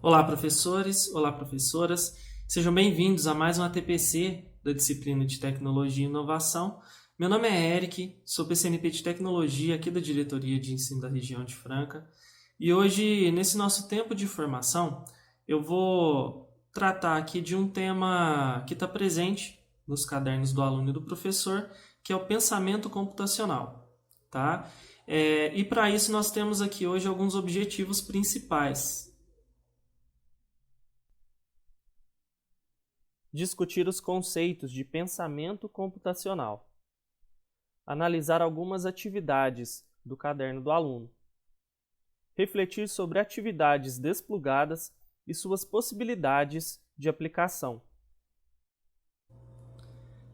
Olá, professores, olá, professoras. Sejam bem-vindos a mais um ATPC da disciplina de Tecnologia e Inovação. Meu nome é Eric, sou PCNP de Tecnologia aqui da Diretoria de Ensino da região de Franca. E hoje, nesse nosso tempo de formação, eu vou tratar aqui de um tema que está presente nos cadernos do aluno e do professor, que é o pensamento computacional, tá? E para isso nós temos aqui hoje alguns objetivos principais. Discutir os conceitos de pensamento computacional. Analisar algumas atividades do caderno do aluno. Refletir sobre atividades desplugadas e suas possibilidades de aplicação.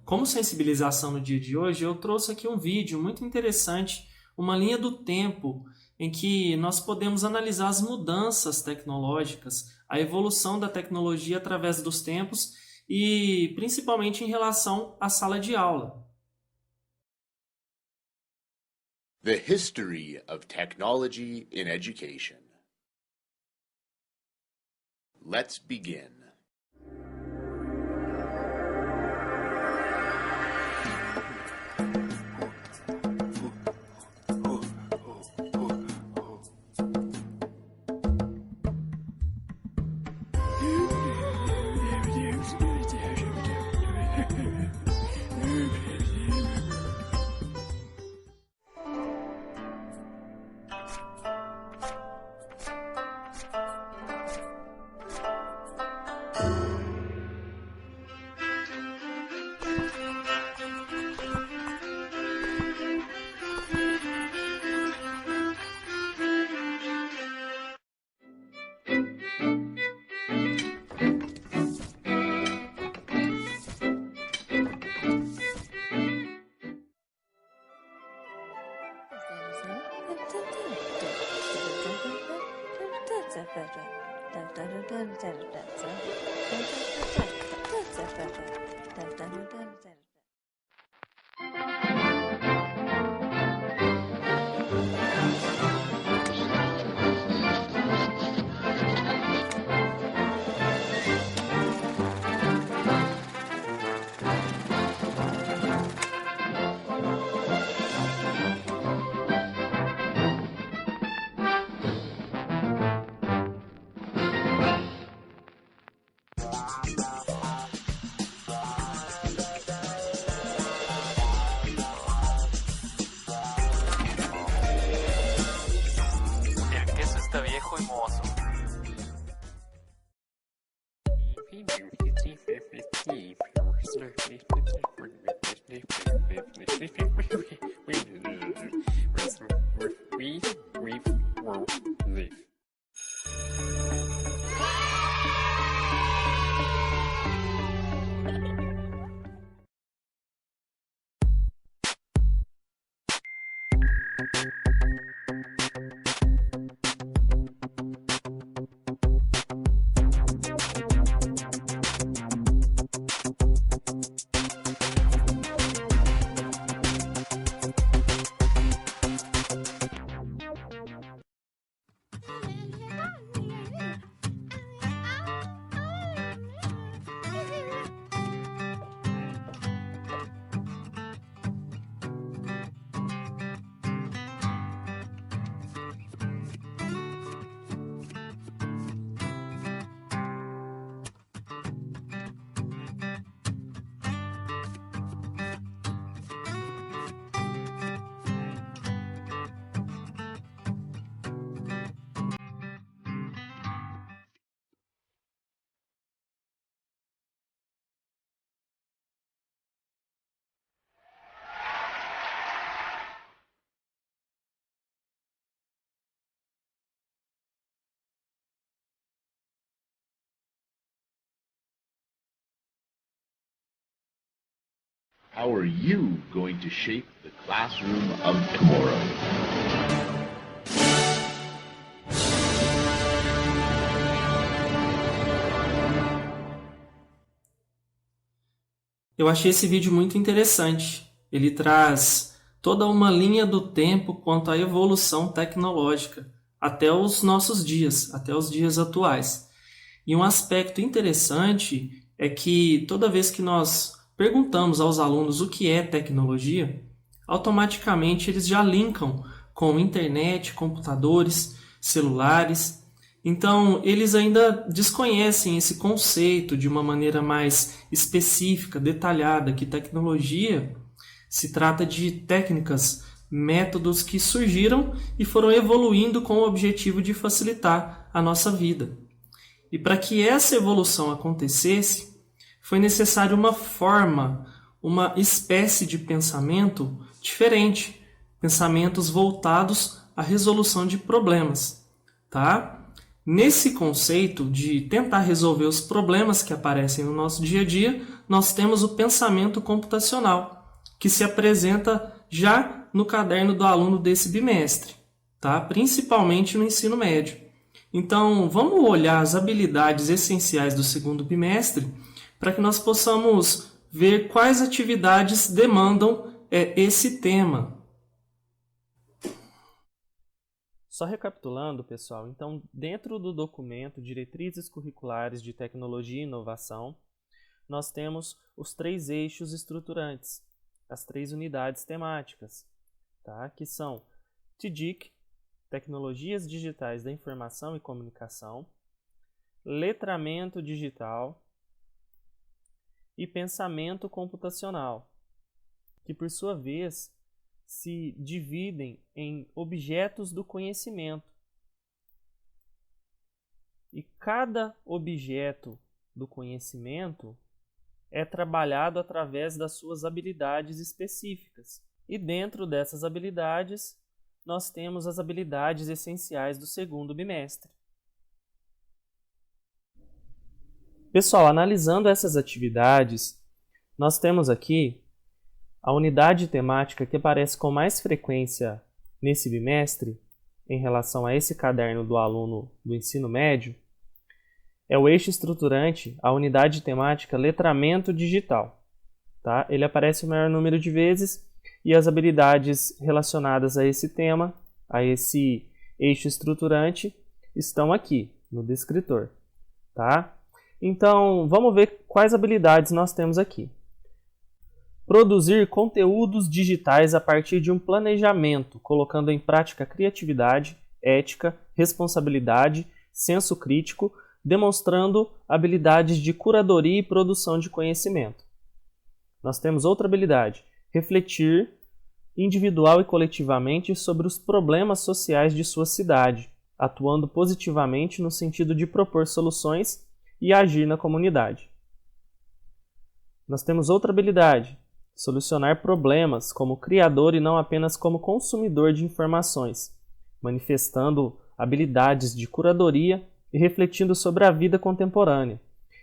Como sensibilização no dia de hoje, eu trouxe aqui um vídeo muito interessante, uma linha do tempo, em que nós podemos analisar as mudanças tecnológicas, a evolução da tecnologia através dos tempos e principalmente em relação à sala de aula. The History of Technology in Education. Let's begin. How are you going to shape the classroom of tomorrow? Eu achei esse vídeo muito interessante. Ele traz toda uma linha do tempo quanto à evolução tecnológica até os nossos dias, até os dias atuais. E um aspecto interessante é que toda vez que nós perguntamos aos alunos o que é tecnologia, automaticamente eles já linkam com internet, computadores, celulares. Então, eles ainda desconhecem esse conceito de uma maneira mais específica, detalhada, que tecnologia se trata de técnicas, métodos que surgiram e foram evoluindo com o objetivo de facilitar a nossa vida. E para que essa evolução acontecesse, foi necessário uma forma, uma espécie de pensamento diferente, pensamentos voltados à resolução de problemas, tá? Nesse conceito de tentar resolver os problemas que aparecem no nosso dia a dia, nós temos o pensamento computacional, que se apresenta já no caderno do aluno desse bimestre, tá? Principalmente no ensino médio. Então, vamos olhar as habilidades essenciais do segundo bimestre para que nós possamos ver quais atividades demandam esse tema. Só recapitulando, pessoal, então, dentro do documento Diretrizes Curriculares de Tecnologia e Inovação, nós temos os 3 eixos estruturantes, as 3 unidades temáticas, tá? Que são TDIC, Tecnologias Digitais da Informação e Comunicação, Letramento Digital e Pensamento Computacional, que por sua vez se dividem em objetos do conhecimento. E cada objeto do conhecimento é trabalhado através das suas habilidades específicas. E dentro dessas habilidades, nós temos as habilidades essenciais do segundo bimestre. Pessoal, analisando essas atividades, nós temos aqui a unidade temática que aparece com mais frequência nesse bimestre, em relação a esse caderno do aluno do ensino médio, é o eixo estruturante, a unidade temática Letramento Digital. Tá? Ele aparece o maior número de vezes e as habilidades relacionadas a esse tema, a esse eixo estruturante, estão aqui no descritor. Tá? Então, vamos ver quais habilidades nós temos aqui. Produzir conteúdos digitais a partir de um planejamento, colocando em prática criatividade, ética, responsabilidade, senso crítico, demonstrando habilidades de curadoria e produção de conhecimento. Nós temos outra habilidade, refletir individual e coletivamente sobre os problemas sociais de sua cidade, atuando positivamente no sentido de propor soluções e agir na comunidade. Nós temos outra habilidade, solucionar problemas como criador e não apenas como consumidor de informações, manifestando habilidades de curadoria e refletindo sobre a vida contemporânea,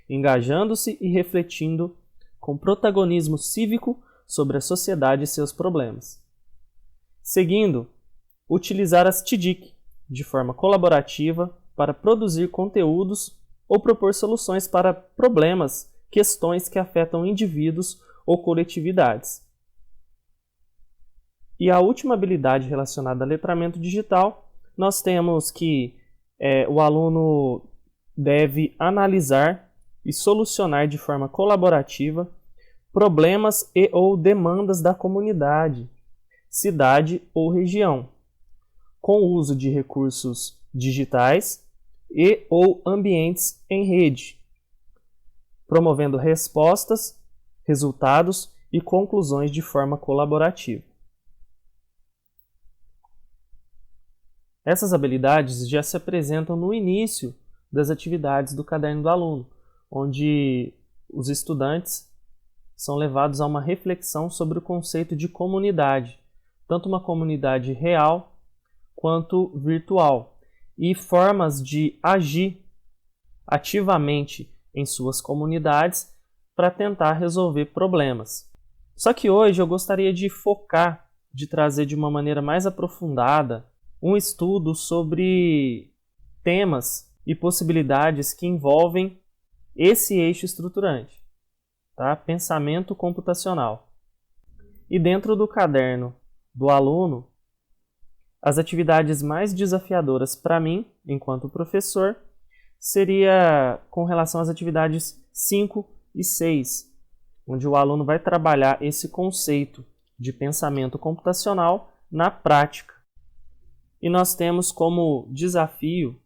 engajando-se e refletindo com protagonismo cívico sobre a sociedade e seus problemas. Seguindo, utilizar as TDIC de forma colaborativa para produzir conteúdos ou propor soluções para problemas, questões que afetam indivíduos ou coletividades. E a última habilidade relacionada a letramento digital, nós temos que o aluno deve analisar e solucionar de forma colaborativa problemas e ou demandas da comunidade, cidade ou região, com o uso de recursos digitais e ou ambientes em rede, promovendo respostas, resultados e conclusões de forma colaborativa. Essas habilidades já se apresentam no início das atividades do caderno do aluno, onde os estudantes são levados a uma reflexão sobre o conceito de comunidade, tanto uma comunidade real quanto virtual, e formas de agir ativamente em suas comunidades para tentar resolver problemas. Só que hoje eu gostaria de focar, de trazer de uma maneira mais aprofundada um estudo sobre temas e possibilidades que envolvem esse eixo estruturante, tá? Pensamento computacional. E dentro do caderno do aluno, as atividades mais desafiadoras para mim, enquanto professor, seria com relação às atividades 5 e 6, onde o aluno vai trabalhar esse conceito de pensamento computacional na prática. E nós temos como desafio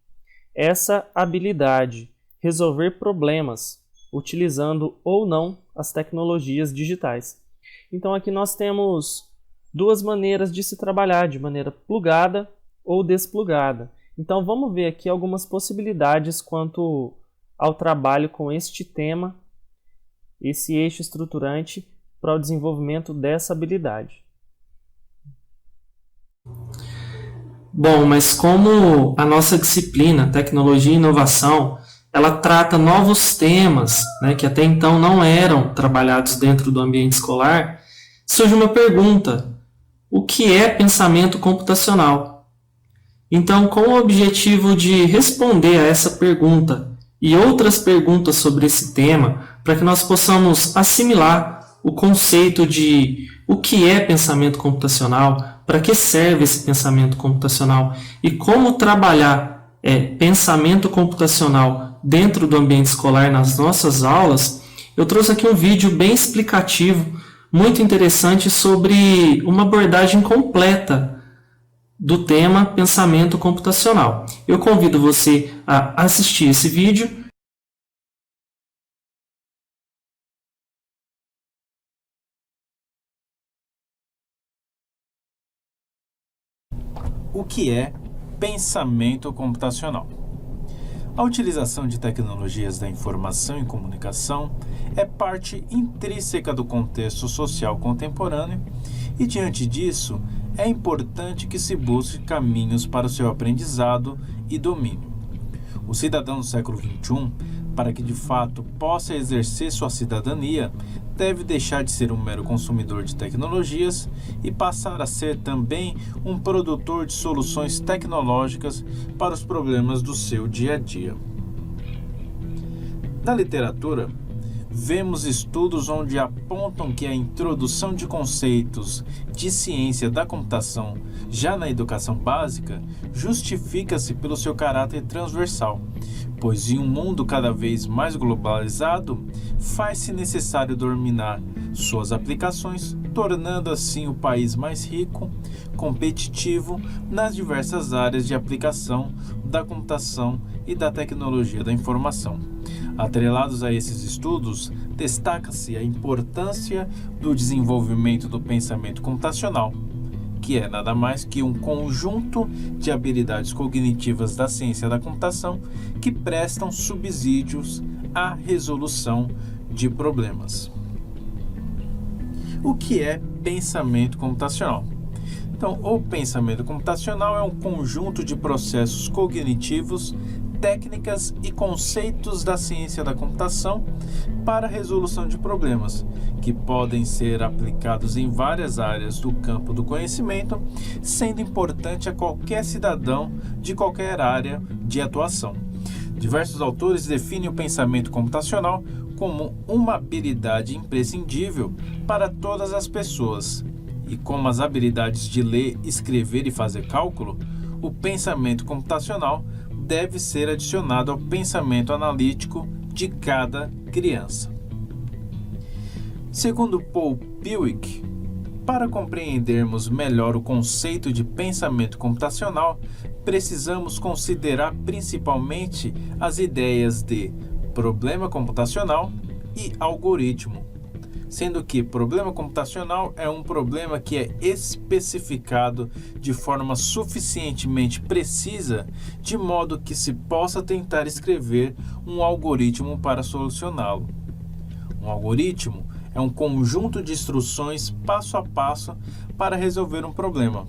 essa habilidade, resolver problemas, utilizando ou não as tecnologias digitais. Então aqui nós temos duas maneiras de se trabalhar, de maneira plugada ou desplugada. Então vamos ver aqui algumas possibilidades quanto ao trabalho com este tema, esse eixo estruturante para o desenvolvimento dessa habilidade. Bom, mas como a nossa disciplina, Tecnologia e Inovação, ela trata novos temas, né, que até então não eram trabalhados dentro do ambiente escolar, surge uma pergunta: o que é pensamento computacional? Então, com o objetivo de responder a essa pergunta e outras perguntas sobre esse tema, para que nós possamos assimilar o conceito de o que é pensamento computacional, para que serve esse pensamento computacional e como trabalhar pensamento computacional dentro do ambiente escolar nas nossas aulas, eu trouxe aqui um vídeo bem explicativo, muito interessante, sobre uma abordagem completa do tema pensamento computacional. Eu convido você a assistir esse vídeo. O que é pensamento computacional? A utilização de tecnologias da informação e comunicação é parte intrínseca do contexto social contemporâneo e, diante disso, é importante que se busque caminhos para o seu aprendizado e domínio. O cidadão do século XXI, para que de fato possa exercer sua cidadania, deve deixar de ser um mero consumidor de tecnologias e passar a ser também um produtor de soluções tecnológicas para os problemas do seu dia a dia. Na literatura, vemos estudos onde apontam que a introdução de conceitos de ciência da computação já na educação básica justifica-se pelo seu caráter transversal, pois em um mundo cada vez mais globalizado, faz-se necessário dominar suas aplicações, tornando assim o país mais rico, competitivo nas diversas áreas de aplicação da computação e da tecnologia da informação. Atrelados a esses estudos, destaca-se a importância do desenvolvimento do pensamento computacional, que é nada mais que um conjunto de habilidades cognitivas da ciência da computação que prestam subsídios à resolução de problemas. O que é pensamento computacional? Então, o pensamento computacional é um conjunto de processos cognitivos, técnicas e conceitos da ciência da computação para a resolução de problemas, que podem ser aplicados em várias áreas do campo do conhecimento, sendo importante a qualquer cidadão de qualquer área de atuação. Diversos autores definem o pensamento computacional como uma habilidade imprescindível para todas as pessoas, e como as habilidades de ler, escrever e fazer cálculo, o pensamento computacional deve ser adicionado ao pensamento analítico de cada criança. Segundo Paul Piwik, para compreendermos melhor o conceito de pensamento computacional, precisamos considerar principalmente as ideias de problema computacional e algoritmo, sendo que problema computacional é um problema que é especificado de forma suficientemente precisa, de modo que se possa tentar escrever um algoritmo para solucioná-lo. Um algoritmo é um conjunto de instruções passo a passo para resolver um problema.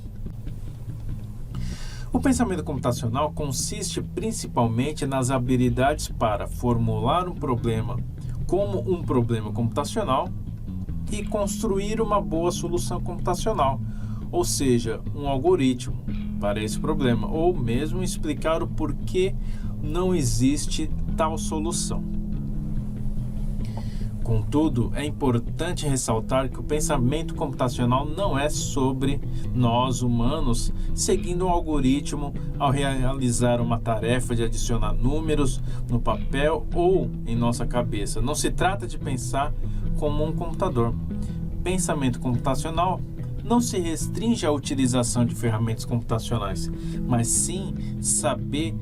O pensamento computacional consiste principalmente nas habilidades para formular um problema como um problema computacional e construir uma boa solução computacional, ou seja, um algoritmo para esse problema, ou mesmo explicar o porquê não existe tal solução. Contudo, é importante ressaltar que o pensamento computacional não é sobre nós humanos seguindo um algoritmo ao realizar uma tarefa de adicionar números no papel ou em nossa cabeça. Não se trata de pensar como um computador. Pensamento computacional não se restringe à utilização de ferramentas computacionais, mas sim saber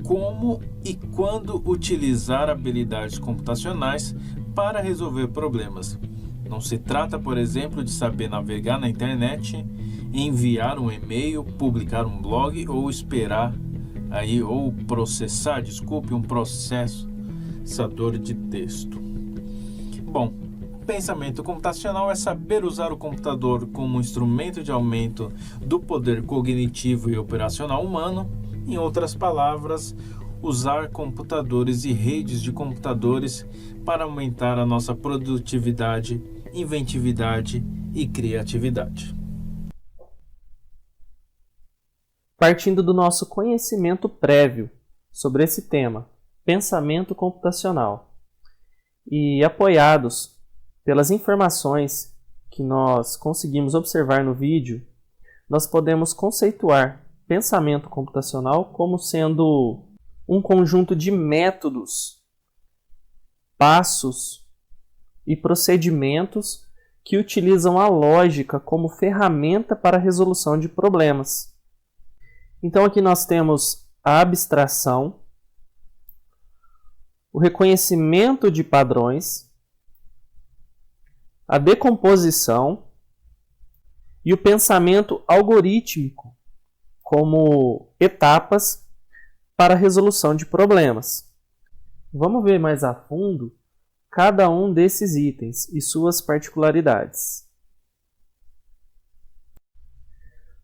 como e quando utilizar habilidades computacionais para resolver problemas. Não se trata, por exemplo, de saber navegar na internet, enviar um e-mail, publicar um blog ou processar um processador de texto. Bom, pensamento computacional é saber usar o computador como instrumento de aumento do poder cognitivo e operacional humano. Em outras palavras, usar computadores e redes de computadores para aumentar a nossa produtividade, inventividade e criatividade. Partindo do nosso conhecimento prévio sobre esse tema, pensamento computacional, e apoiados pelas informações que nós conseguimos observar no vídeo, nós podemos conceituar pensamento computacional como sendo um conjunto de métodos, passos e procedimentos que utilizam a lógica como ferramenta para a resolução de problemas. Então aqui nós temos a abstração, o reconhecimento de padrões, a decomposição e o pensamento algorítmico como etapas para a resolução de problemas. Vamos ver mais a fundo cada um desses itens e suas particularidades.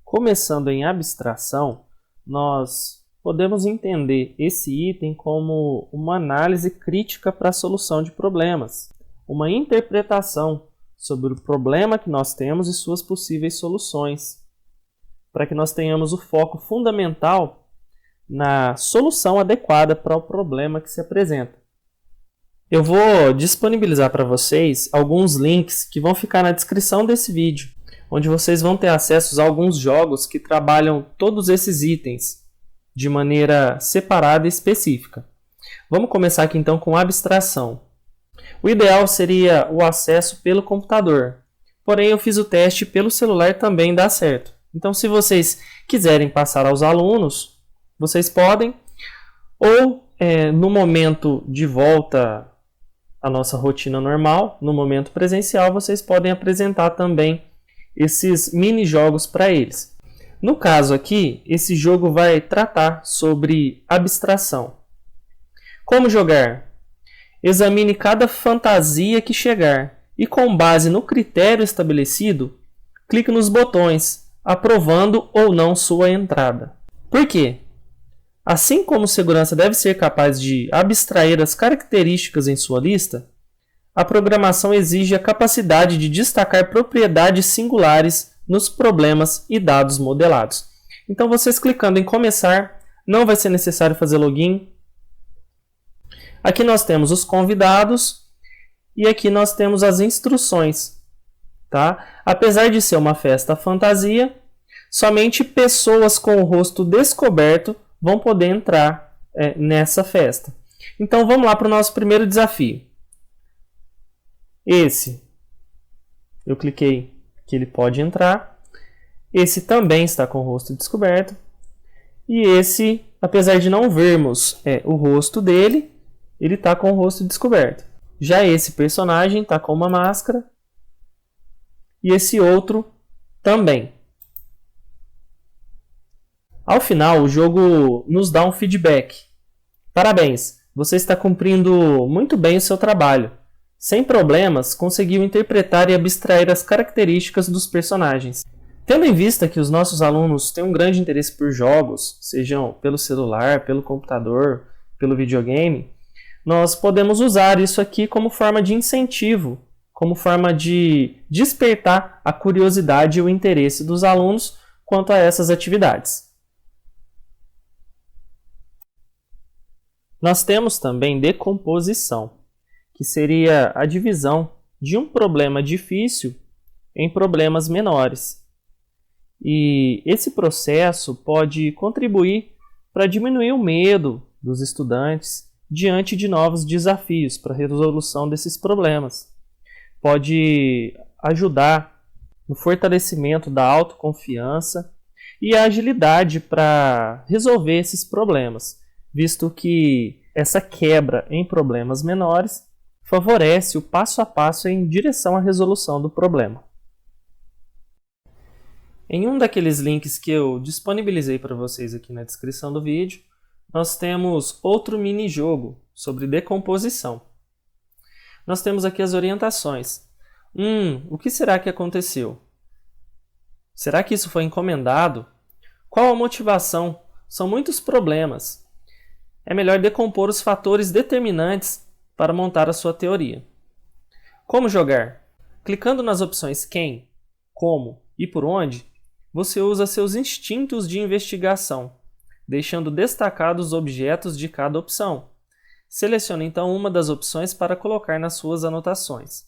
Começando em abstração, nós podemos entender esse item como uma análise crítica para a solução de problemas, uma interpretação sobre o problema que nós temos e suas possíveis soluções, para que nós tenhamos o foco fundamental na solução adequada para o problema que se apresenta. Eu vou disponibilizar para vocês alguns links que vão ficar na descrição desse vídeo, onde vocês vão ter acesso a alguns jogos que trabalham todos esses itens de maneira separada e específica. Vamos começar aqui então com abstração. O ideal seria o acesso pelo computador, porém eu fiz o teste pelo celular e também dá certo. Então, se vocês quiserem passar aos alunos, vocês podem, ou no momento de volta à nossa rotina normal, no momento presencial, vocês podem apresentar também esses mini-jogos para eles. No caso aqui, esse jogo vai tratar sobre abstração. Como jogar? Examine cada fantasia que chegar e, com base no critério estabelecido, clique nos botões, aprovando ou não sua entrada. Por quê? Assim como o segurança deve ser capaz de abstrair as características em sua lista, a programação exige a capacidade de destacar propriedades singulares nos problemas e dados modelados. Então, vocês clicando em começar, não vai ser necessário fazer login. Aqui nós temos os convidados e aqui nós temos as instruções. Tá? Apesar de ser uma festa fantasia, somente pessoas com o rosto descoberto vão poder entrar nessa festa. Então vamos lá para o nosso primeiro desafio. Esse, eu cliquei que ele pode entrar. Esse também está com o rosto descoberto. E esse, apesar de não vermos o rosto dele, ele está com o rosto descoberto. Já esse personagem está com uma máscara. E esse outro também. Ao final, o jogo nos dá um feedback. Parabéns, você está cumprindo muito bem o seu trabalho. Sem problemas, conseguiu interpretar e abstrair as características dos personagens. Tendo em vista que os nossos alunos têm um grande interesse por jogos, sejam pelo celular, pelo computador, pelo videogame, nós podemos usar isso aqui como forma de incentivo, como forma de despertar a curiosidade e o interesse dos alunos quanto a essas atividades. Nós temos também decomposição, que seria a divisão de um problema difícil em problemas menores. E esse processo pode contribuir para diminuir o medo dos estudantes diante de novos desafios para a resolução desses problemas. Pode ajudar no fortalecimento da autoconfiança e a agilidade para resolver esses problemas, visto que essa quebra em problemas menores favorece o passo a passo em direção à resolução do problema. Em um daqueles links que eu disponibilizei para vocês aqui na descrição do vídeo, nós temos outro mini-jogo sobre decomposição. Nós temos aqui as orientações. O que será que aconteceu? Será que isso foi encomendado? Qual a motivação? São muitos problemas. É melhor decompor os fatores determinantes para montar a sua teoria. Como jogar? Clicando nas opções quem, como e por onde, você usa seus instintos de investigação, deixando destacados os objetos de cada opção. Selecione então uma das opções para colocar nas suas anotações.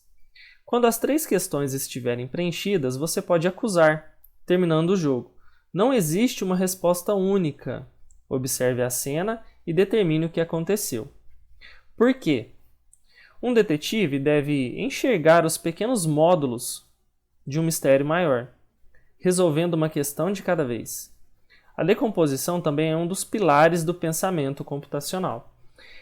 Quando as 3 questões estiverem preenchidas, você pode acusar, terminando o jogo. Não existe uma resposta única. Observe a cena e determine o que aconteceu. Por quê? Um detetive deve enxergar os pequenos módulos de um mistério maior, resolvendo uma questão de cada vez. A decomposição também é um dos pilares do pensamento computacional.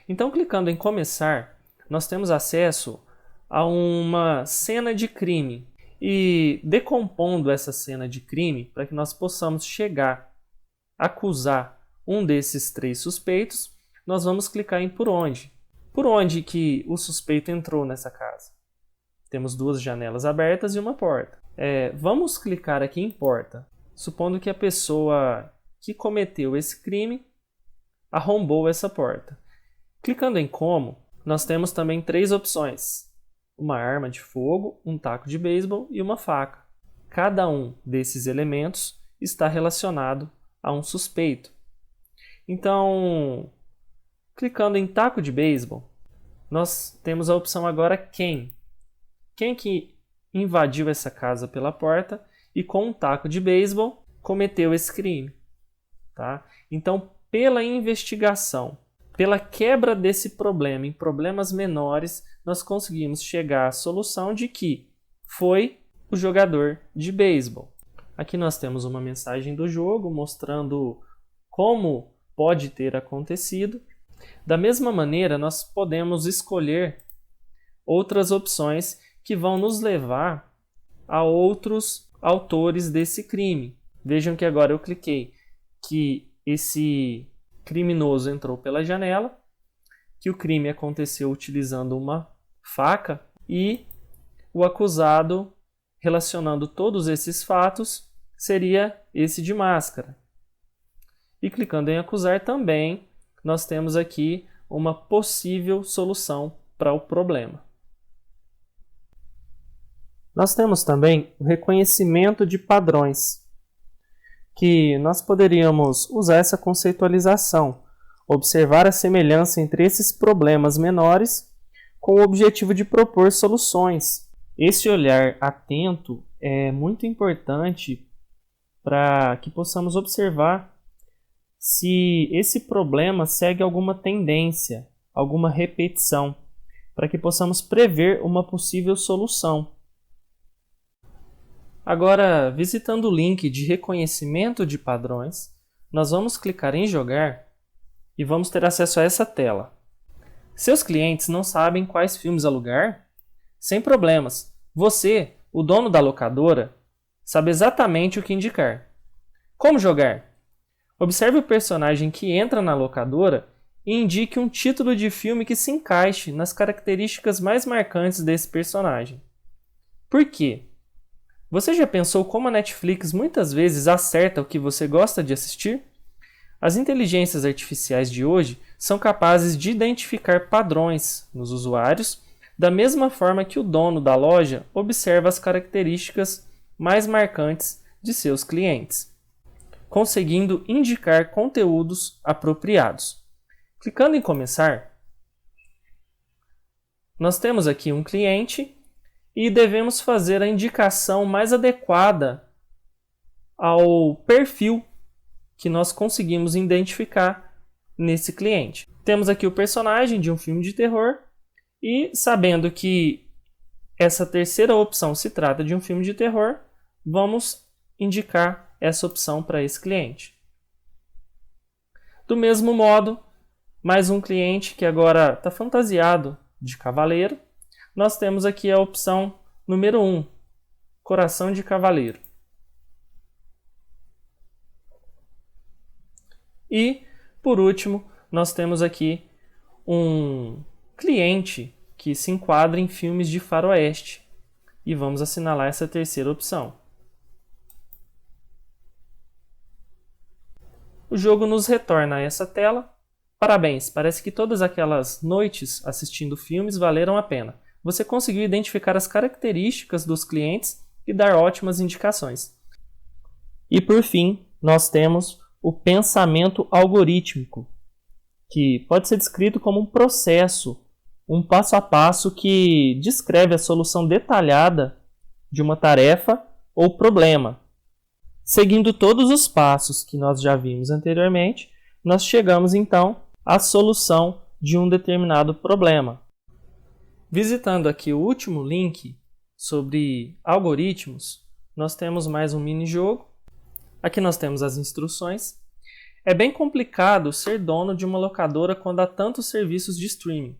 Então, clicando em Começar, nós temos acesso a uma cena de crime e decompondo essa cena de crime para que nós possamos chegar a acusar um desses 3 suspeitos, nós vamos clicar em Por onde. Por onde que o suspeito entrou nessa casa? Temos 2 janelas abertas e uma porta. Vamos clicar aqui em Porta, supondo que a pessoa que cometeu esse crime arrombou essa porta. Clicando em Como, nós temos também 3 opções. Uma arma de fogo, um taco de beisebol e uma faca. Cada um desses elementos está relacionado a um suspeito. Então, clicando em taco de beisebol, nós temos a opção agora quem. Quem que invadiu essa casa pela porta e com um taco de beisebol cometeu esse crime. Tá? Então, pela investigação, pela quebra desse problema em problemas menores, nós conseguimos chegar à solução de que foi o jogador de beisebol. Aqui nós temos uma mensagem do jogo mostrando como pode ter acontecido. Da mesma maneira, nós podemos escolher outras opções que vão nos levar a outros autores desse crime. Vejam que agora eu cliquei que esse criminoso entrou pela janela, que o crime aconteceu utilizando uma faca e o acusado, relacionando todos esses fatos, seria esse de máscara. E clicando em acusar também, nós temos aqui uma possível solução para o problema. Nós temos também o reconhecimento de padrões, que nós poderíamos usar essa conceitualização, observar a semelhança entre esses problemas menores com o objetivo de propor soluções. Esse olhar atento é muito importante para que possamos observar se esse problema segue alguma tendência, alguma repetição, para que possamos prever uma possível solução. Agora, visitando o link de reconhecimento de padrões, nós vamos clicar em Jogar e vamos ter acesso a essa tela. Seus clientes não sabem quais filmes alugar? Sem problemas. Você, o dono da locadora, sabe exatamente o que indicar. Como jogar? Observe o personagem que entra na locadora e indique um título de filme que se encaixe nas características mais marcantes desse personagem. Por quê? Você já pensou como a Netflix muitas vezes acerta o que você gosta de assistir? As inteligências artificiais de hoje são capazes de identificar padrões nos usuários, da mesma forma que o dono da loja observa as características mais marcantes de seus clientes, conseguindo indicar conteúdos apropriados. Clicando em Começar, Nós temos aqui um cliente e devemos fazer a indicação mais adequada ao perfil que nós conseguimos identificar nesse cliente. Temos aqui o personagem de um filme de terror e, sabendo que essa terceira opção se trata de um filme de terror, vamos indicar essa opção para esse cliente. Do mesmo modo, mais um cliente que agora está fantasiado de cavaleiro, nós temos aqui a opção número 1, coração de cavaleiro. E, por último, nós temos aqui um cliente que se enquadra em filmes de faroeste. E vamos assinalar essa terceira opção. O jogo nos retorna a essa tela. Parabéns, parece que todas aquelas noites assistindo filmes valeram a pena. Você conseguiu identificar as características dos clientes e dar ótimas indicações. E por fim, nós temos o pensamento algorítmico, que pode ser descrito como um processo, um passo a passo que descreve a solução detalhada de uma tarefa ou problema. Seguindo todos os passos que nós já vimos anteriormente, nós chegamos então à solução de um determinado problema. Visitando aqui o último link sobre algoritmos, nós temos mais um mini-jogo. Aqui nós temos as instruções. É bem complicado ser dono de uma locadora quando há tantos serviços de streaming.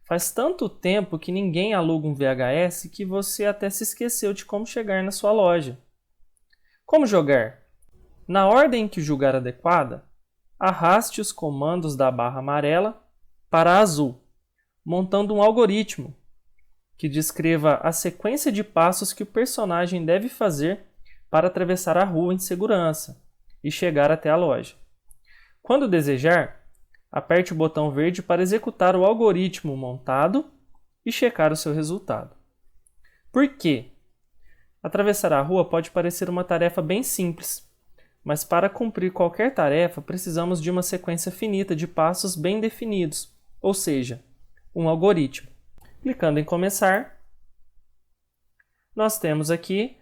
Faz tanto tempo que ninguém aluga um VHS que você até se esqueceu de como chegar na sua loja. Como jogar? Na ordem que julgar adequada, arraste os comandos da barra amarela para a azul, montando um algoritmo que descreva a sequência de passos que o personagem deve fazer para atravessar a rua em segurança e chegar até a loja. Quando desejar, aperte o botão verde para executar o algoritmo montado e checar o seu resultado. Por quê? Atravessar a rua pode parecer uma tarefa bem simples, mas para cumprir qualquer tarefa precisamos de uma sequência finita de passos bem definidos, ou seja, um algoritmo. Clicando em começar, nós temos aqui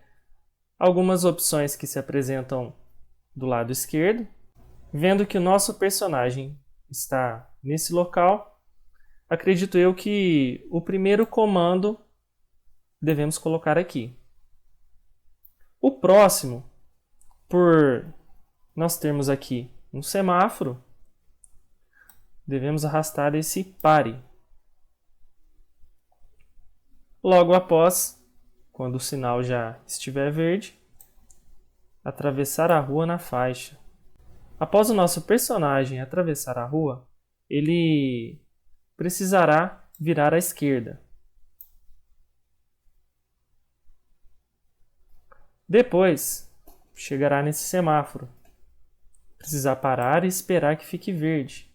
algumas opções que se apresentam do lado esquerdo. Vendo que o nosso personagem está nesse local, acredito eu que o primeiro comando devemos colocar aqui. O próximo, por nós termos aqui um semáforo, devemos arrastar esse pare. Logo após, quando o sinal já estiver verde, atravessar a rua na faixa. Após o nosso personagem atravessar a rua, ele precisará virar à esquerda. Depois, chegará nesse semáforo. Precisar parar e esperar que fique verde.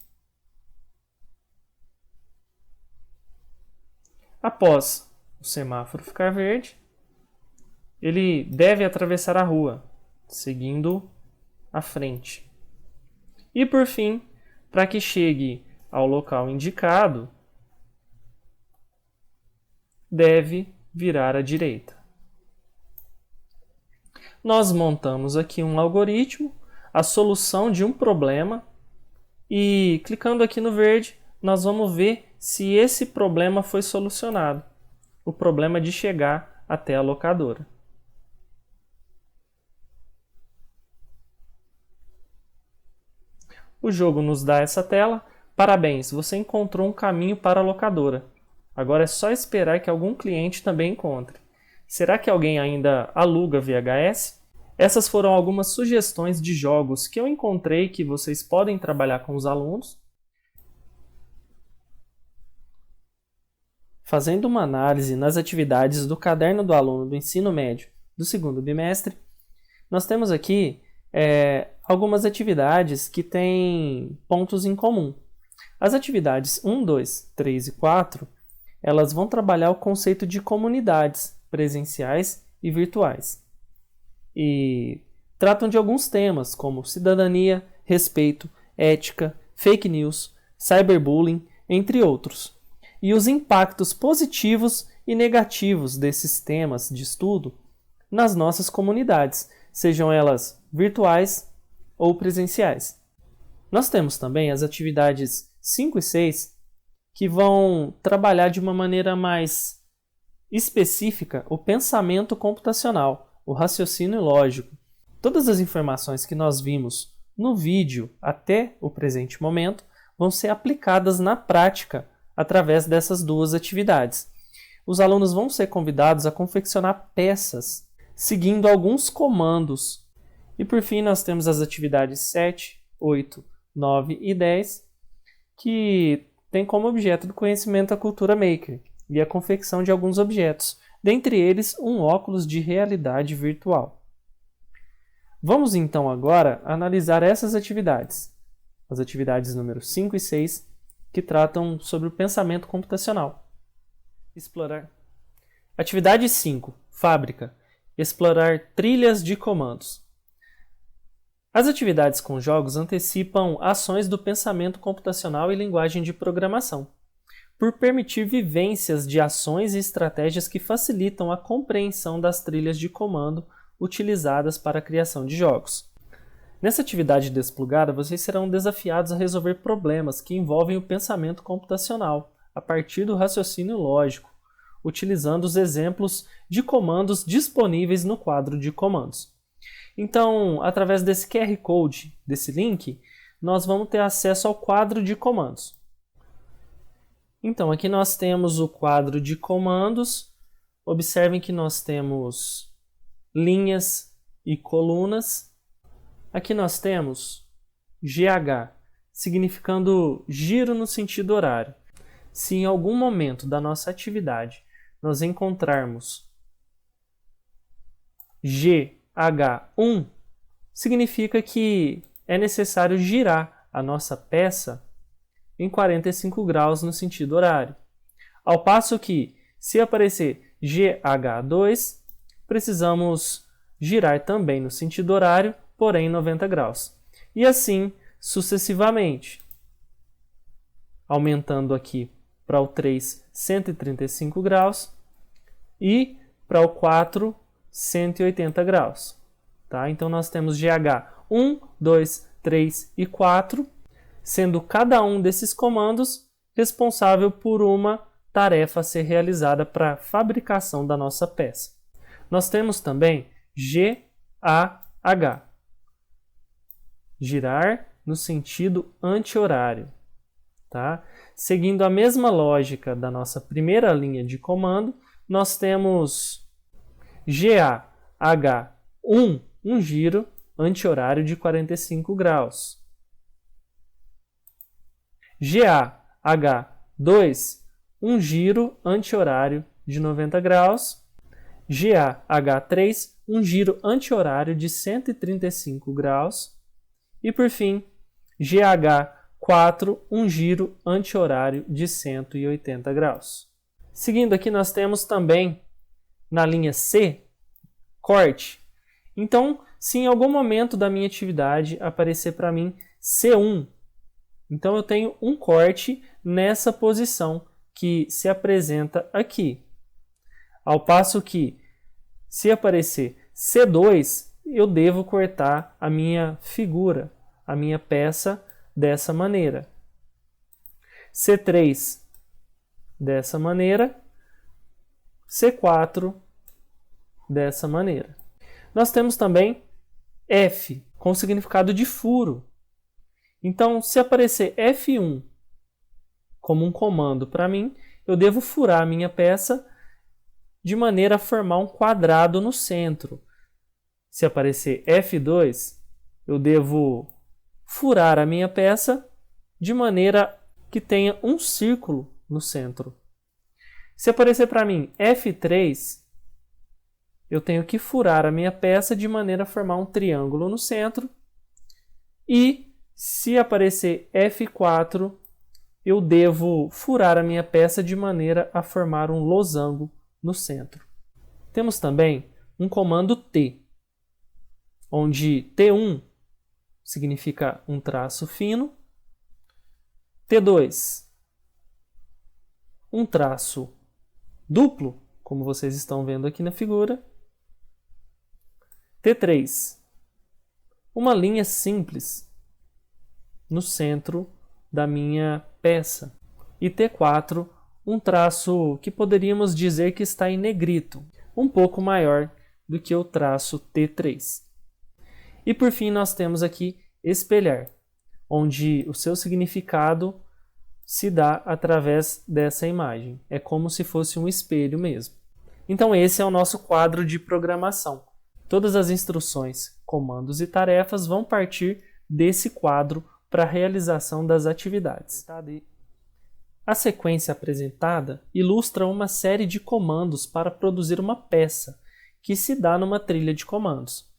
Após o semáforo ficar verde, ele deve atravessar a rua, seguindo à frente. E por fim, para que chegue ao local indicado, deve virar à direita. Nós montamos aqui um algoritmo, a solução de um problema, e clicando aqui no verde, nós vamos ver se esse problema foi solucionado. O problema de chegar até a locadora. O jogo nos dá essa tela. Parabéns, você encontrou um caminho para a locadora. Agora é só esperar que algum cliente também encontre. Será que alguém ainda aluga VHS? Essas foram algumas sugestões de jogos que eu encontrei que vocês podem trabalhar com os alunos. Fazendo uma análise nas atividades do caderno do aluno do ensino médio do segundo bimestre, nós temos aqui algumas atividades que têm pontos em comum. As atividades 1, 2, 3 e 4, elas vão trabalhar o conceito de comunidades presenciais e virtuais. E tratam de alguns temas como cidadania, respeito, ética, fake news, cyberbullying, entre outros. e os impactos positivos e negativos desses temas de estudo nas nossas comunidades, sejam elas virtuais ou presenciais. Nós temos também as atividades 5 e 6, que vão trabalhar de uma maneira mais específica o pensamento computacional, o raciocínio lógico. Todas as informações que nós vimos no vídeo até o presente momento vão ser aplicadas na prática através dessas duas atividades. Os alunos vão ser convidados a confeccionar peças seguindo alguns comandos. E por fim, nós temos as atividades 7, 8, 9 e 10, que tem como objeto do conhecimento a cultura maker e a confecção de alguns objetos, dentre eles um óculos de realidade virtual. Vamos então agora analisar essas atividades, as atividades número 5 e 6, que tratam sobre o pensamento computacional. Explorar. Atividade 5, fábrica. Explorar trilhas de comandos. As atividades com jogos antecipam ações do pensamento computacional e linguagem de programação, por permitir vivências de ações e estratégias que facilitam a compreensão das trilhas de comando utilizadas para a criação de jogos. Nessa atividade desplugada, vocês serão desafiados a resolver problemas que envolvem o pensamento computacional, a partir do raciocínio lógico, utilizando os exemplos de comandos disponíveis no quadro de comandos. Então, através desse QR Code, desse link, nós vamos ter acesso ao quadro de comandos. Então, aqui nós temos o quadro de comandos. Observem que nós temos linhas e colunas. Aqui nós temos GH, significando giro no sentido horário. Se em algum momento da nossa atividade nós encontrarmos GH1, significa que é necessário girar a nossa peça em 45 graus no sentido horário. Ao passo que, se aparecer GH2, precisamos girar também no sentido horário, porém 90 graus. E assim sucessivamente, aumentando aqui para o 3, 135 graus e para o 4, 180 graus. Tá? Então nós temos GH 1, 2, 3 e 4, sendo cada um desses comandos responsável por uma tarefa a ser realizada para a fabricação da nossa peça. Nós temos também GAH, girar no sentido anti-horário. Tá? Seguindo a mesma lógica da nossa primeira linha de comando, nós temos GAH1, um giro anti-horário de 45 graus. GAH2, um giro anti-horário de 90 graus. GAH3, um giro anti-horário de 135 graus. E por fim, GH4, um giro anti-horário de 180 graus. Seguindo aqui, nós temos também, na linha C, corte. Então, se em algum momento da minha atividade aparecer para mim C1, então eu tenho um corte nessa posição que se apresenta aqui. Ao passo que, se aparecer C2, eu devo cortar a minha figura, a minha peça, dessa maneira. C3, dessa maneira. C4, dessa maneira. Nós temos também F, com significado de furo. Então, se aparecer F1 como um comando para mim, eu devo furar a minha peça de maneira a formar um quadrado no centro. Se aparecer F2, eu devo furar a minha peça de maneira que tenha um círculo no centro. Se aparecer para mim F3, eu tenho que furar a minha peça de maneira a formar um triângulo no centro. E se aparecer F4, eu devo furar a minha peça de maneira a formar um losango no centro. Temos também um comando T, onde T1 significa um traço fino, T2 um traço duplo, como vocês estão vendo aqui na figura. T3, uma linha simples no centro da minha peça. E T4, um traço que poderíamos dizer que está em negrito, um pouco maior do que o traço T3. E por fim nós temos aqui espelhar, onde o seu significado se dá através dessa imagem. É como se fosse um espelho mesmo. Então esse é o nosso quadro de programação. Todas as instruções, comandos e tarefas vão partir desse quadro para a realização das atividades. A sequência apresentada ilustra uma série de comandos para produzir uma peça, que se dá numa trilha de comandos.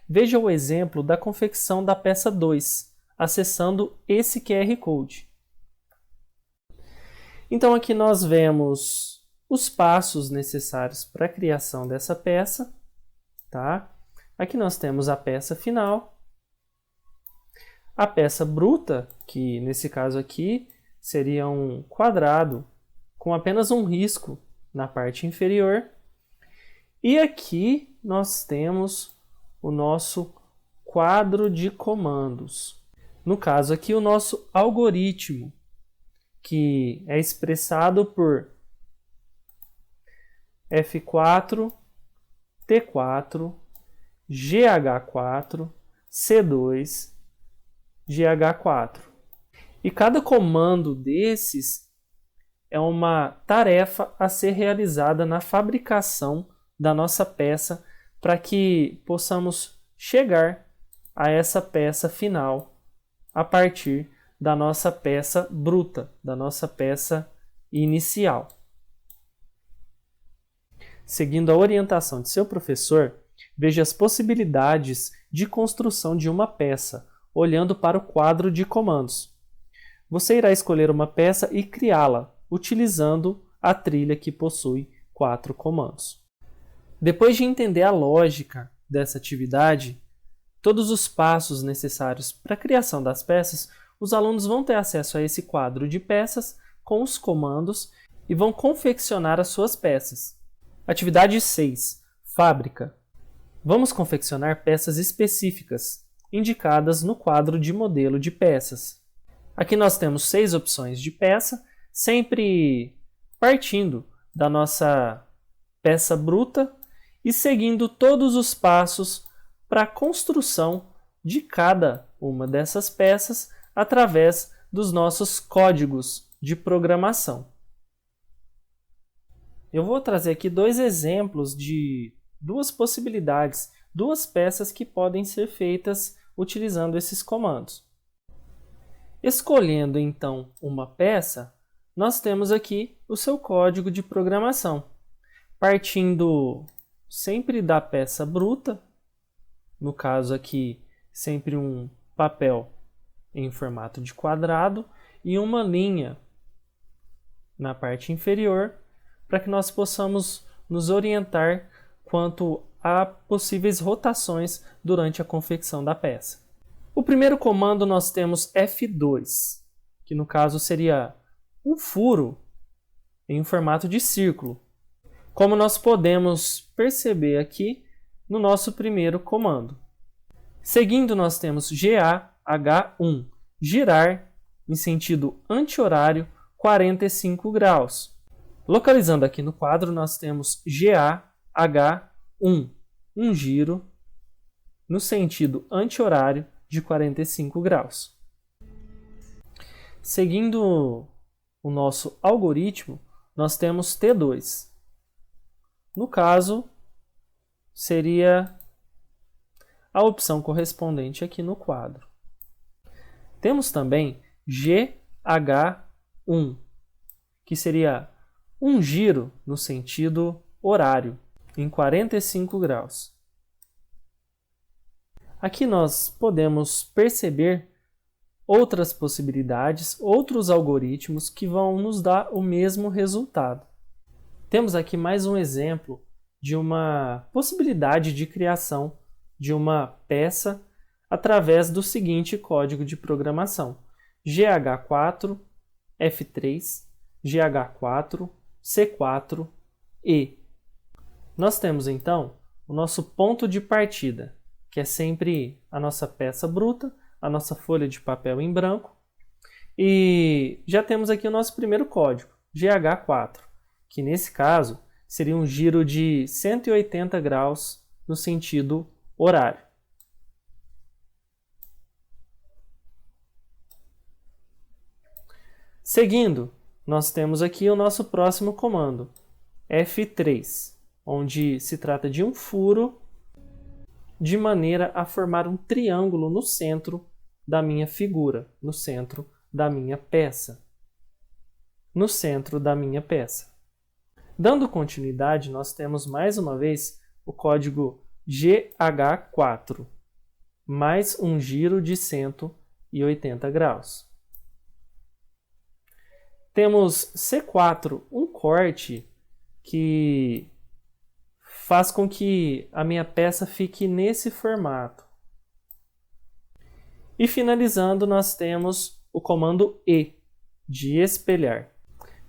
Veja o exemplo da confecção da peça 2, acessando esse QR Code. Então aqui nós vemos os passos necessários para a criação dessa peça. Tá? Aqui nós temos a peça final, a peça bruta, que nesse caso aqui seria um quadrado com apenas um risco na parte inferior. E aqui nós temos o nosso quadro de comandos. No caso aqui, o nosso algoritmo, que é expressado por F4, T4, GH4, C2, GH4. E cada comando desses é uma tarefa a ser realizada na fabricação da nossa peça para que possamos chegar a essa peça final a partir da nossa peça bruta, da nossa peça inicial. Seguindo a orientação de seu professor, veja as possibilidades de construção de uma peça, olhando para o quadro de comandos. Você irá escolher uma peça e criá-la, utilizando a trilha que possui 4 comandos. Depois de entender a lógica dessa atividade, todos os passos necessários para a criação das peças, os alunos vão ter acesso a esse quadro de peças com os comandos e vão confeccionar as suas peças. Atividade 6. Fábrica. Vamos confeccionar peças específicas, indicadas no quadro de modelo de peças. Aqui nós temos 6 opções de peça, sempre partindo da nossa peça bruta e seguindo todos os passos para a construção de cada uma dessas peças através dos nossos códigos de programação. Eu vou trazer aqui 2 exemplos de 2 possibilidades, 2 peças que podem ser feitas utilizando esses comandos. Escolhendo então uma peça, nós temos aqui o seu código de programação, partindo sempre da peça bruta, no caso aqui sempre um papel em formato de quadrado e uma linha na parte inferior, para que nós possamos nos orientar quanto a possíveis rotações durante a confecção da peça. O primeiro comando nós temos F2, que no caso seria um furo em formato de círculo, como nós podemos perceber aqui no nosso primeiro comando. Seguindo nós temos GAH1, girar em sentido anti-horário 45 graus. Localizando aqui no quadro, nós temos GAH1, um giro no sentido anti-horário de 45 graus. Seguindo o nosso algoritmo, nós temos T2. No caso, seria a opção correspondente aqui no quadro. Temos também GH1, que seria um giro no sentido horário, em 45 graus. Aqui nós podemos perceber outras possibilidades, outros algoritmos que vão nos dar o mesmo resultado. Temos aqui mais um exemplo de uma possibilidade de criação de uma peça através do seguinte código de programação: GH4, F3, GH4, C4, E. Nós temos então o nosso ponto de partida, que é sempre a nossa peça bruta, a nossa folha de papel em branco, e já temos aqui o nosso primeiro código, GH4, que nesse caso seria um giro de 180 graus no sentido horário. Seguindo, nós temos aqui o nosso próximo comando, F3, onde se trata de um furo de maneira a formar um triângulo no centro da minha figura, no centro da minha peça. No centro da minha peça. Dando continuidade, nós temos mais uma vez o código GH4, mais um giro de 180 graus. Temos C4, um corte que faz com que a minha peça fique nesse formato. E finalizando, nós temos o comando E, de espelhar,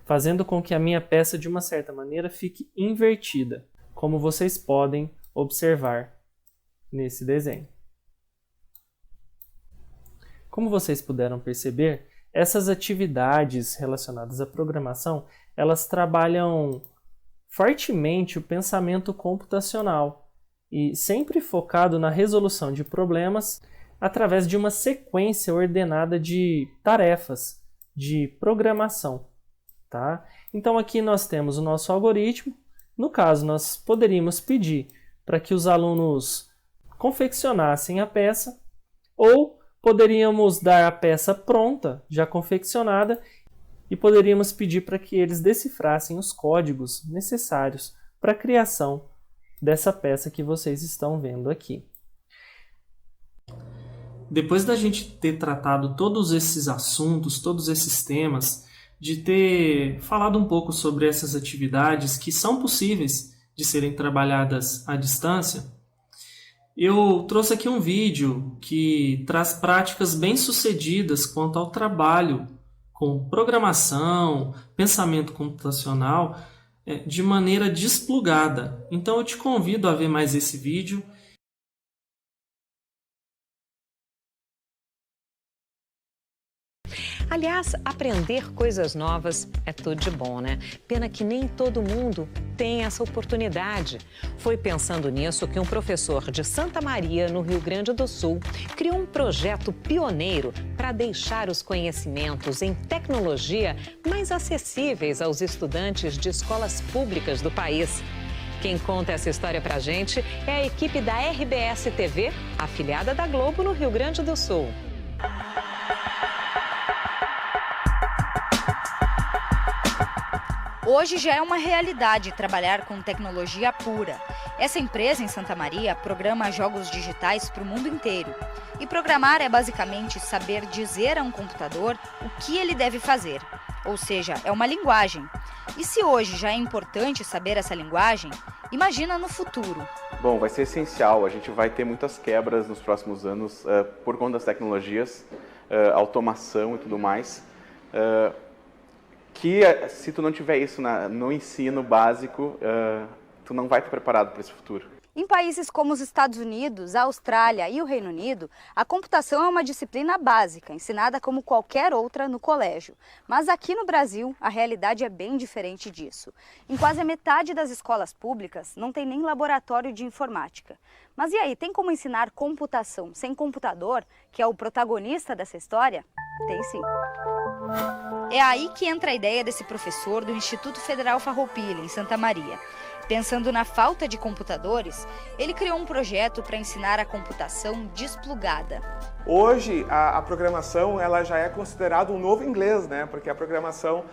fazendo com que a minha peça, de uma certa maneira, fique invertida, como vocês podem observar nesse desenho. Como vocês puderam perceber, essas atividades relacionadas à programação, elas trabalham fortemente o pensamento computacional e sempre focado na resolução de problemas através de uma sequência ordenada de tarefas de programação. Tá? Então aqui nós temos o nosso algoritmo. No caso, nós poderíamos pedir para que os alunos confeccionassem a peça, ou poderíamos dar a peça pronta, já confeccionada, e poderíamos pedir para que eles decifrassem os códigos necessários para a criação dessa peça que vocês estão vendo aqui. Depois da gente ter tratado todos esses assuntos, todos esses temas, de ter falado um pouco sobre essas atividades que são possíveis de serem trabalhadas à distância, eu trouxe aqui um vídeo que traz práticas bem-sucedidas quanto ao trabalho com programação, pensamento computacional, de maneira desplugada. Então eu te convido a ver mais esse vídeo. Aliás, aprender coisas novas é tudo de bom, né? Pena que nem todo mundo tem essa oportunidade. Foi pensando nisso que um professor de Santa Maria, no Rio Grande do Sul, criou um projeto pioneiro para deixar os conhecimentos em tecnologia mais acessíveis aos estudantes de escolas públicas do país. Quem conta essa história pra gente é a equipe da RBS TV, afiliada da Globo no Rio Grande do Sul. Hoje já é uma realidade trabalhar com tecnologia pura. Essa empresa em Santa Maria programa jogos digitais para o mundo inteiro. E programar é basicamente saber dizer a um computador o que ele deve fazer. Ou seja, é uma linguagem. E se hoje já é importante saber essa linguagem, imagina no futuro. Bom, vai ser essencial. A gente vai ter muitas quebras nos próximos anos por conta das tecnologias, automação e tudo mais. Que se tu não tiver isso no ensino básico, tu não vai estar preparado para esse futuro. Em países como os Estados Unidos, a Austrália e o Reino Unido, a computação é uma disciplina básica, ensinada como qualquer outra no colégio. Mas aqui no Brasil, a realidade é bem diferente disso. Em quase a metade das escolas públicas, não tem nem laboratório de informática. Mas e aí, tem como ensinar computação sem computador, que é o protagonista dessa história? Tem sim. É aí que entra a ideia desse professor do Instituto Federal Farroupilha, em Santa Maria. Pensando na falta de computadores, ele criou um projeto para ensinar a computação desplugada. Hoje, a programação ela já é considerada um novo inglês, né? Porque a programação,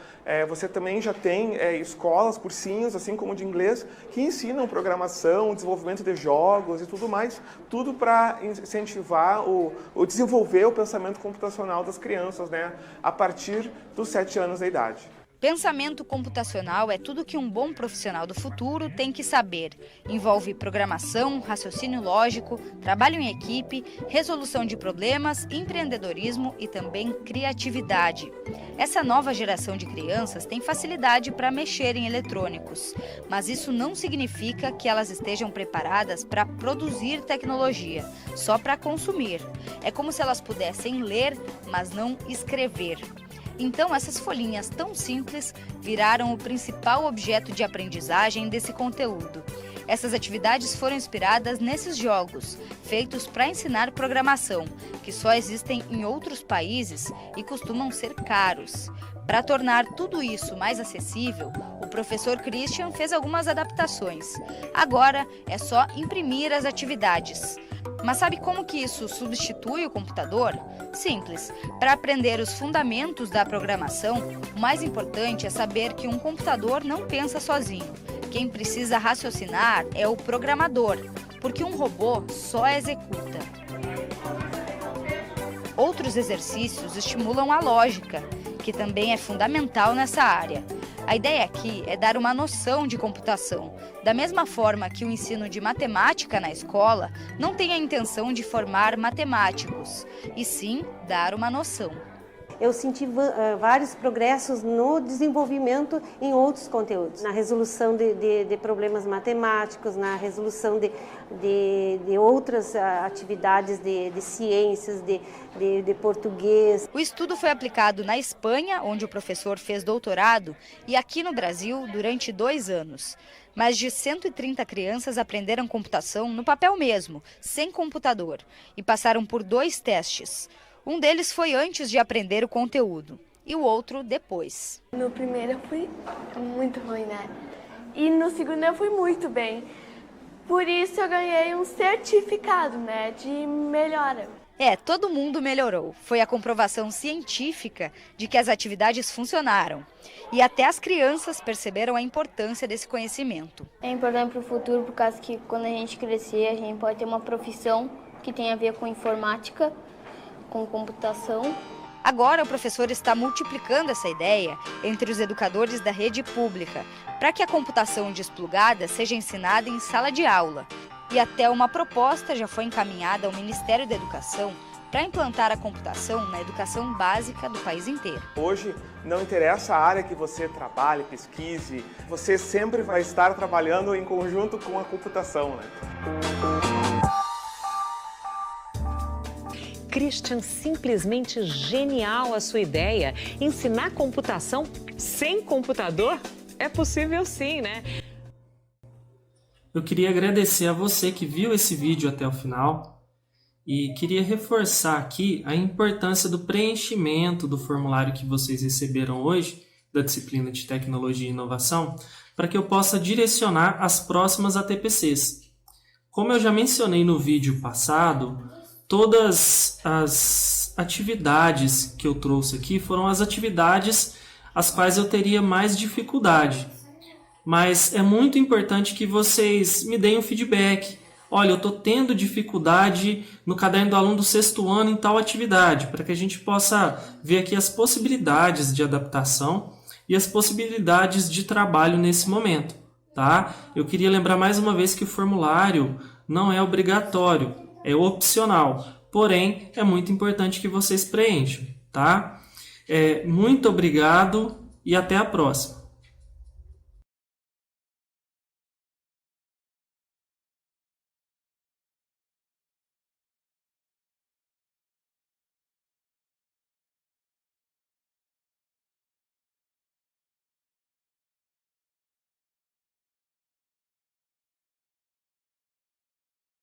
você também já tem escolas, cursinhos, assim como de inglês, que ensinam programação, desenvolvimento de jogos e tudo mais, tudo para incentivar o desenvolver o pensamento computacional das crianças, né? A partir dos 7 anos de idade. Pensamento computacional é tudo que um bom profissional do futuro tem que saber. Envolve programação, raciocínio lógico, trabalho em equipe, resolução de problemas, empreendedorismo e também criatividade. Essa nova geração de crianças tem facilidade para mexer em eletrônicos, mas isso não significa que elas estejam preparadas para produzir tecnologia, só para consumir. É como se elas pudessem ler, mas não escrever. Então, essas folhinhas tão simples viraram o principal objeto de aprendizagem desse conteúdo. Essas atividades foram inspiradas nesses jogos, feitos para ensinar programação, que só existem em outros países e costumam ser caros. Para tornar tudo isso mais acessível, o professor Christian fez algumas adaptações. Agora é só imprimir as atividades. Mas sabe como que isso substitui o computador? Simples. Para aprender os fundamentos da programação, o mais importante é saber que um computador não pensa sozinho. Quem precisa raciocinar é o programador, porque um robô só executa. Outros exercícios estimulam a lógica, que também é fundamental nessa área. A ideia aqui é dar uma noção de computação. Da mesma forma que o ensino de matemática na escola não tem a intenção de formar matemáticos, e sim dar uma noção. Eu senti vários progressos no desenvolvimento em outros conteúdos, na resolução de problemas matemáticos, na resolução de outras atividades de ciências, de português. O estudo foi aplicado na Espanha, onde o professor fez doutorado, e aqui no Brasil durante 2 anos. Mais de 130 crianças aprenderam computação no papel mesmo, sem computador, e passaram por 2 testes. Um deles foi antes de aprender o conteúdo e o outro depois. No primeiro eu fui muito ruim, né? E no segundo eu fui muito bem. Por isso eu ganhei um certificado, né, de melhora. Todo mundo melhorou. Foi a comprovação científica de que as atividades funcionaram. E até as crianças perceberam a importância desse conhecimento. É importante para o futuro, por causa que quando a gente crescer, a gente pode ter uma profissão que tem a ver com informática, com computação. Agora o professor está multiplicando essa ideia entre os educadores da rede pública, para que a computação desplugada seja ensinada em sala de aula. E até uma proposta já foi encaminhada ao Ministério da Educação para implantar a computação na educação básica do país inteiro. Hoje, não interessa a área que você trabalhe, pesquise, você sempre vai estar trabalhando em conjunto com a computação, né? Christian, simplesmente genial a sua ideia. Ensinar computação sem computador? É possível sim, né? Eu queria agradecer a você que viu esse vídeo até o final e queria reforçar aqui a importância do preenchimento do formulário que vocês receberam hoje da disciplina de Tecnologia e Inovação para que eu possa direcionar as próximas ATPCs. Como eu já mencionei no vídeo passado, todas as atividades que eu trouxe aqui foram as atividades as quais eu teria mais dificuldade. Mas é muito importante que vocês me deem um feedback. Olha, eu estou tendo dificuldade no caderno do aluno do 6º ano em tal atividade, para que a gente possa ver aqui as possibilidades de adaptação e as possibilidades de trabalho nesse momento. Tá? Eu queria lembrar mais uma vez que o formulário não é obrigatório, é opcional, porém é muito importante que vocês preencham, tá? Muito obrigado e até a próxima.